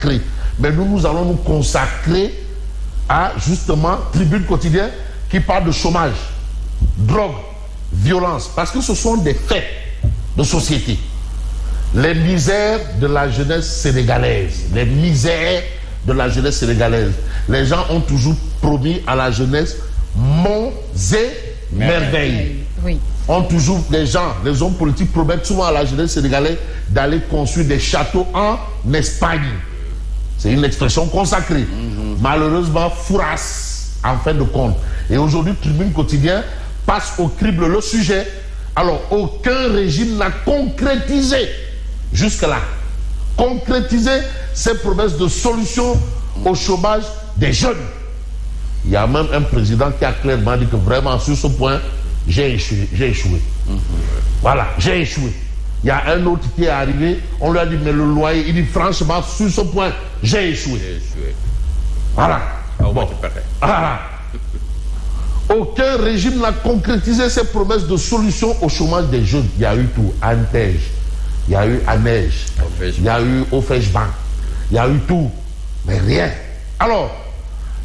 consacrer. Mais nous allons nous consacrer à justement Tribune Quotidien qui parle de chômage, drogue, violence, parce que ce sont des faits de société. Les misères de la jeunesse sénégalaise, les misères de la jeunesse sénégalaise. Les gens ont toujours promis à la jeunesse monts et merveilles. Oui. Les hommes politiques promettent souvent à la jeunesse sénégalaise d'aller construire des châteaux en Espagne. C'est une expression consacrée. Malheureusement, fourasse en fin de compte. Et aujourd'hui, Tribune Quotidien passe au crible le sujet. Alors, aucun régime n'a concrétisé jusque-là. Concrétiser ces promesses de solution au chômage des jeunes. Il y a même un président qui a clairement dit que vraiment sur ce point, j'ai échoué. Voilà, j'ai échoué. Il y a un autre qui est arrivé, on lui a dit mais le loyer, il dit franchement sur ce point, j'ai échoué. Voilà. Bon. Voilà. Aucun régime n'a concrétisé ces promesses de solution au chômage des jeunes. Il y a eu tout, Antej, il y a eu Anej, il y a eu Ofejban, il y a eu tout, mais rien. Alors,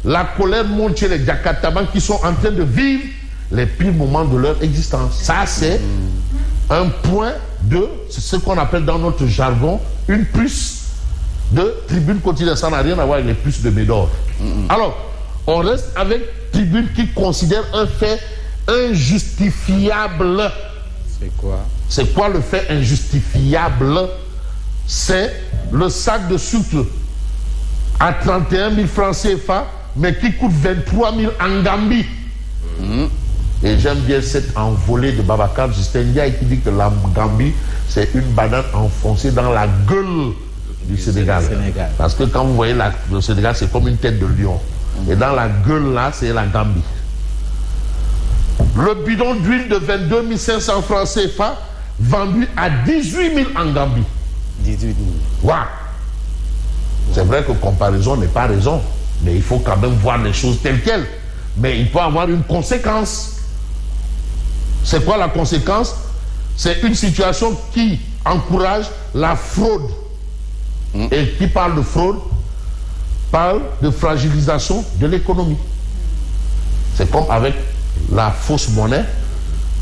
la colère monte chez les Jakartamans qui sont en train de vivre les pires moments de leur existence. Ça, c'est un point de ce qu'on appelle dans notre jargon une puce de Tribune Quotidien. Ça n'a rien à voir avec les puces de Médor. Alors, on reste avec Tribune qui considère un fait injustifiable. C'est quoi? C'est quoi le fait injustifiable? C'est le sac de sucre à 31 000 francs CFA, mais qui coûte 23 000 en Gambie. Et j'aime bien cette envolée de Babacar Justin Ndiaye qui dit que la Gambie, c'est une banane enfoncée dans la gueule du Sénégal. Parce que quand vous voyez le Sénégal, c'est comme une tête de lion. Et dans la gueule là, c'est la Gambie. Le bidon d'huile de 22 500 francs CFA vendu à 18 000 en Gambie. 18 000. Waouh! C'est vrai que comparaison n'est pas raison, mais il faut quand même voir les choses telles quelles. Mais il peut avoir une conséquence. C'est quoi la conséquence? C'est une situation qui encourage la fraude. Et qui parle de fraude parle de fragilisation de l'économie. C'est comme avec la fausse monnaie,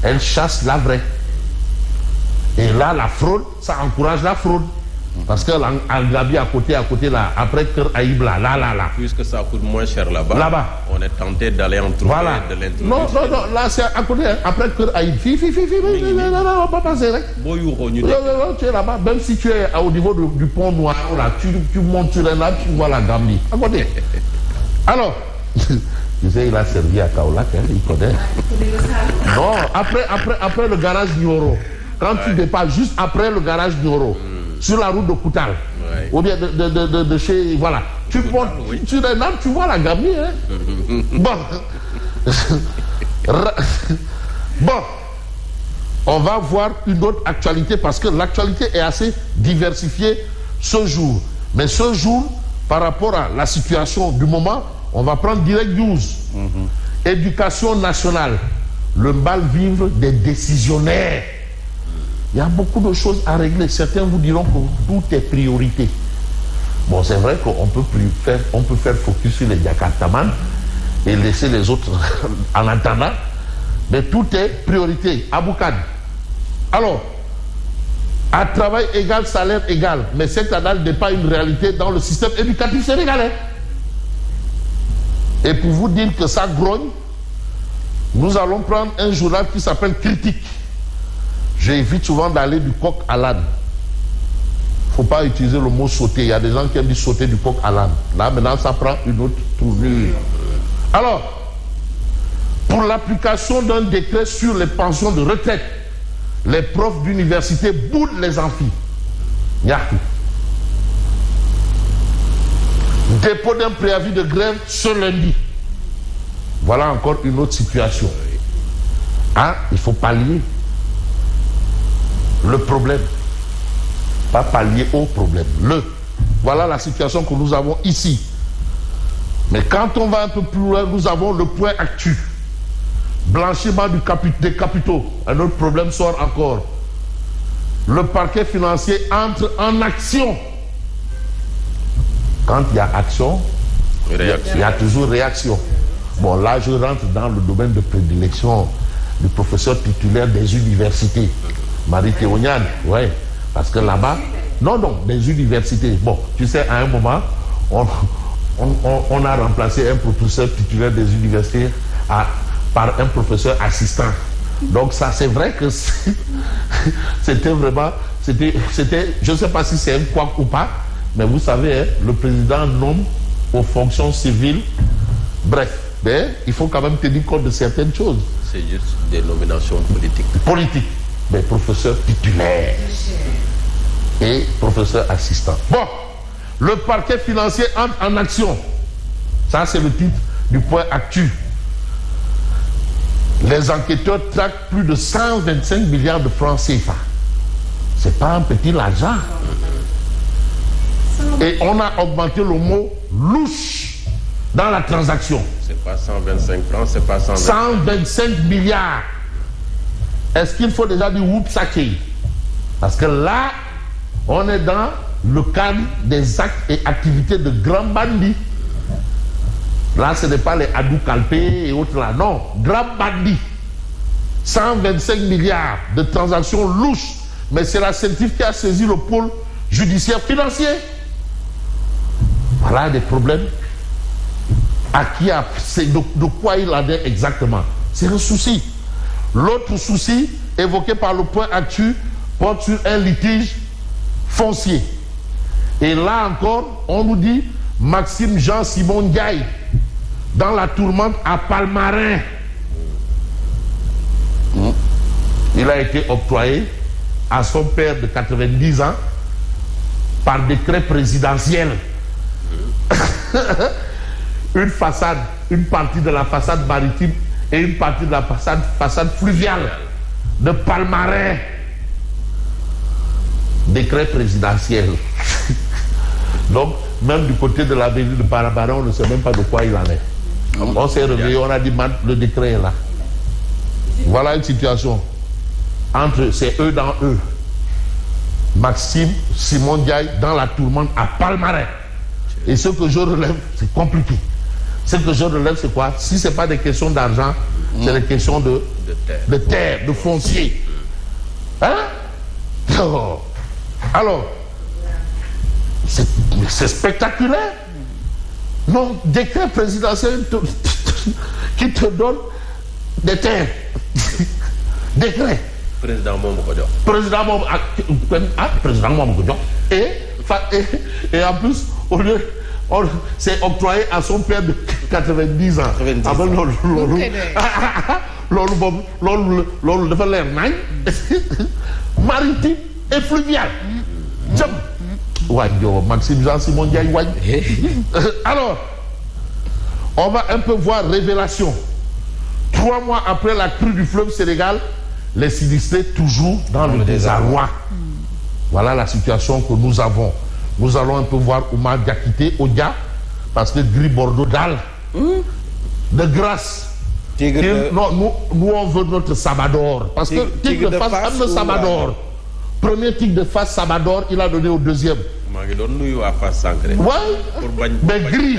elle chasse la vraie. Et là, la fraude, ça encourage la fraude. Parce que l'Angabie à côté là, après Kër Aïb là. Puisque ça coûte moins cher là-bas. Là-bas. On est tenté d'aller en trouver de l'introduire. Non, là c'est à côté, hein, après Kër Aïb. Non, on va pas passer. Tu es là-bas, même si tu es au niveau du pont noir, là, tu montes sur là, tu vois la Gambie. À côté. Alors, tu sais, il a servi à Kaolack, hein, il connaît. Non, après le garage Nioro. Quand tu dépasses juste après le garage Nioro. Sur la route de Koutal, ou bien de chez, voilà. Tu montes sur les nappes, tu vois la Gambie. Hein? Bon, on va voir une autre actualité parce que l'actualité est assez diversifiée ce jour. Mais ce jour, par rapport à la situation du moment, on va prendre Direct News. Éducation nationale, le mal-vivre des décisionnaires. Il y a beaucoup de choses à régler. Certains vous diront que tout est priorité. Bon, c'est vrai qu'on peut faire focus sur les Jakartamans et laisser les autres en attendant. Mais tout est priorité. Aboukad. Alors, à travail égal, salaire égal. Mais cette analyse n'est pas une réalité dans le système éducatif sénégalais. Et pour vous dire que ça grogne, nous allons prendre un journal qui s'appelle Critique. J'évite souvent d'aller du coq à l'âne. Il ne faut pas utiliser le mot sauter. Il y a des gens qui aiment dire sauter du coq à l'âne. Là, maintenant, ça prend une autre tournure. Alors, pour l'application d'un décret sur les pensions de retraite, les profs d'université boudent les amphis. Yaku. Dépôt d'un préavis de grève ce lundi. Voilà encore une autre situation. Hein? Il faut pallier le problème, pas pallier au problème. Voilà la situation que nous avons ici. Mais quand on va un peu plus loin, nous avons le point actu. Blanchiment des capitaux. Un autre problème sort encore. Le parquet financier entre en action. quand il y a action, Réaction. il y a toujours réaction. Bon, là, je rentre dans le domaine de prédilection du professeur titulaire des universités, Marie Théoniane, ouais, parce que là-bas, non, des universités. Bon, tu sais, à un moment, on a remplacé un professeur titulaire des universités par un professeur assistant. Donc ça, c'est vrai que c'était vraiment, c'était, je ne sais pas si c'est un couac ou pas, mais vous savez, hein, le président nomme aux fonctions civiles, bref, mais il faut quand même tenir compte de certaines choses. C'est juste des nominations politiques. Politique, mais professeur titulaire et professeur assistant. Bon, le parquet financier entre en action. Ça, c'est le titre du point actu. Les enquêteurs traquent plus de 125 milliards de francs CFA. C'est pas un petit argent. Et on a augmenté le mot louche dans la transaction. C'est pas 125 francs, c'est pas 125 milliards. Est-ce qu'il faut déjà dire Whoopsake? Parce que là, on est dans le cadre des actes et activités de grands bandits. Là, ce n'est pas les Adou Kalpé et autres là. Non, grands bandits. 125 milliards de transactions louches. Mais c'est la CENTIF qui a saisi le pôle judiciaire financier. Voilà des problèmes. De quoi il en est exactement? C'est un souci. L'autre souci évoqué par le point actu porte sur un litige foncier. Et là encore, on nous dit Maxime Jean-Simon Ndiaye dans la tourmente à Palmarin. Il a été octroyé à son père de 90 ans par décret présidentiel. Une façade, une partie de la façade maritime et une partie de la façade fluviale de Palmarin. Décret présidentiel. Donc, même du côté de la ville de Palmarin, on ne sait même pas de quoi il en est. On s'est réveillé, on a dit, le décret est là. Voilà une situation. Entre, c'est eux dans eux. Maxime, Simon Ndiaye dans la tourmente à Palmarin. Et ce que je relève, c'est compliqué. Ce que je relève, c'est quoi? Si ce n'est pas des questions d'argent, c'est des questions de terre, de foncier. Hein? Oh. Alors, c'est spectaculaire. Non, décret présidentiel qui te donne des terres. Décret. Président Momokodio. Président Momokodio. Et en plus, au lieu, c'est octroyé à son père de 90 ans. 90 ans. L'olu dafa leer nañ. Maritime et fluvial. Maxime Jean-Simon Ndiaye. Alors, on va un peu voir révélation. 3 mois après la crue du fleuve Sénégal, les sinistrés toujours dans le désarroi. Voilà la situation que nous avons. Nous allons un peu voir Oumar Diakité, Odia, parce que Gris Bordeaux dalle. De grâce. Non, nous on veut notre Sabador. Parce que Tigre de Fass am na Sabador. Premier Tigre de Fass Sabador, il a donné au deuxième. Ouais. Mais Gris.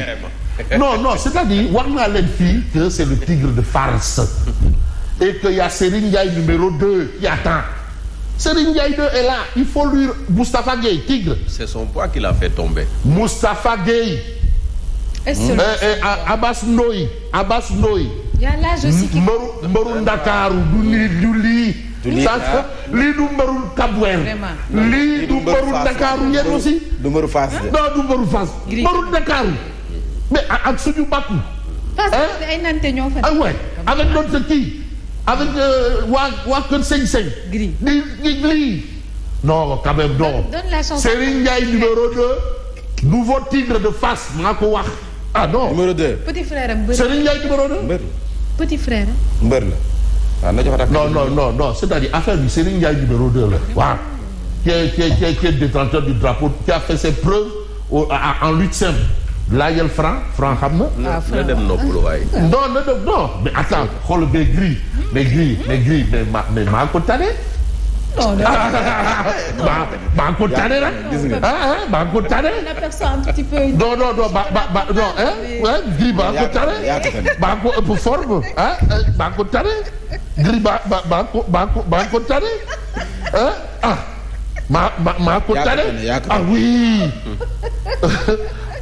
Non, c'est-à-dire, Warna Lenfi, que c'est le Tigre de Fass. Et qu'il y a Serigne Ndiaye numéro 2 qui attend. Serigne Ndiaye 2 est là. Il faut lui... Moustapha Gueye, Tigre. C'est son poids qui l'a fait tomber. Moustapha Gueye. Abbas Ndoye. Il y a l'âge aussi qui... Mbarou Ndakaaru, du lii. Lii du Mbarou Kabouer. Lii du Mbarou Ndakaaru, yéen aussi. Du Mbarou Fass. Non, du Mbarou Fass. Mbarou Ndakaaru. Mais ak suñu bakku. Parce que ay nante ñoo fa. Ah ouais, avec notre kii. Avec waa Kër Seng. Gris. Gris. Non, quand même, non. Donne la chance. Serigne Ndiaye numéro 2. Nouveau Tigre de Fass, maa ko wax. Ah non. Numéro 2. Petit frère am mbër. Serigne Ndiaye numéro 2. Mbër. Petit frère. Mbër la. Non, c'est-à-dire affaire du Serigne Ndiaye numéro 2 là. Waaw. Qui est détenteur du drapeau, qui a fait ses preuves en lutte simple. Laajal Franc xam na. na dem noppalu waay. Non mais attends, xool mais Gris mais maa ko tane. Ba ko tane nag. Ba ko tane. On aperçoit un petit peu. Non non Gris ba ko tane. Ba ko ëpp forme ba ko tane. Gris ba ko tane. maa ko tane. Oui.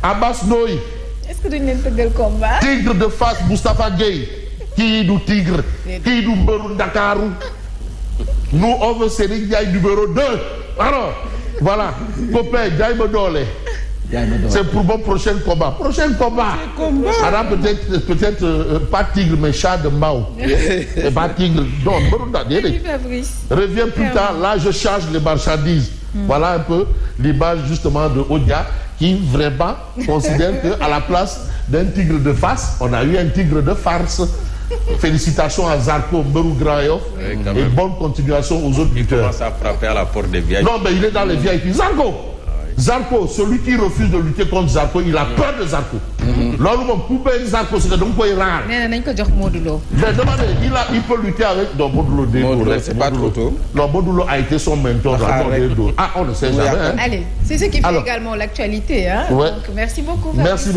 Abbas Ndoye. Est-ce que duñ leen tëggal combat. Tigre de Fass Moustapha Gueye. Kii du tigre. Kii du mbëru Ndakaaru. Nous on veut Serigne Ndiaye numéro 2. Alors voilà copain jaay ma doole. C'est pour mon prochain combat. Alors peut-être pas tigre mais chat de Mbao. Et pas tigre non mbëru Ndakaaru. Reviens plus tard là je charge les marchandises. Voilà un peu l'image justement de Odia qui vraiment considère que à la place d'un tigre de face on a eu un tigre de farce. Félicitations à Zarko Mbërou Grand Yoff et bonne continuation aux autres lutteurs. Il commence à frapper à la porte des VIP. Non mais il est dans les VIP. Zarko celui qui refuse de lutter contre Zarko il a peur de Zarko. loolu moom ku bëgg Zarko c'est que da nga koy raar. nee na nañ ko jox Modou Lo. mais demandez il peut lutter avec non Modou Lo. C'est pas trop tôt. Non Modou Lo a été son mentor. On ne sait jamais. Allez c'est ce qui fait également l'actualité hein. Ouais. Donc merci beaucoup. Merci.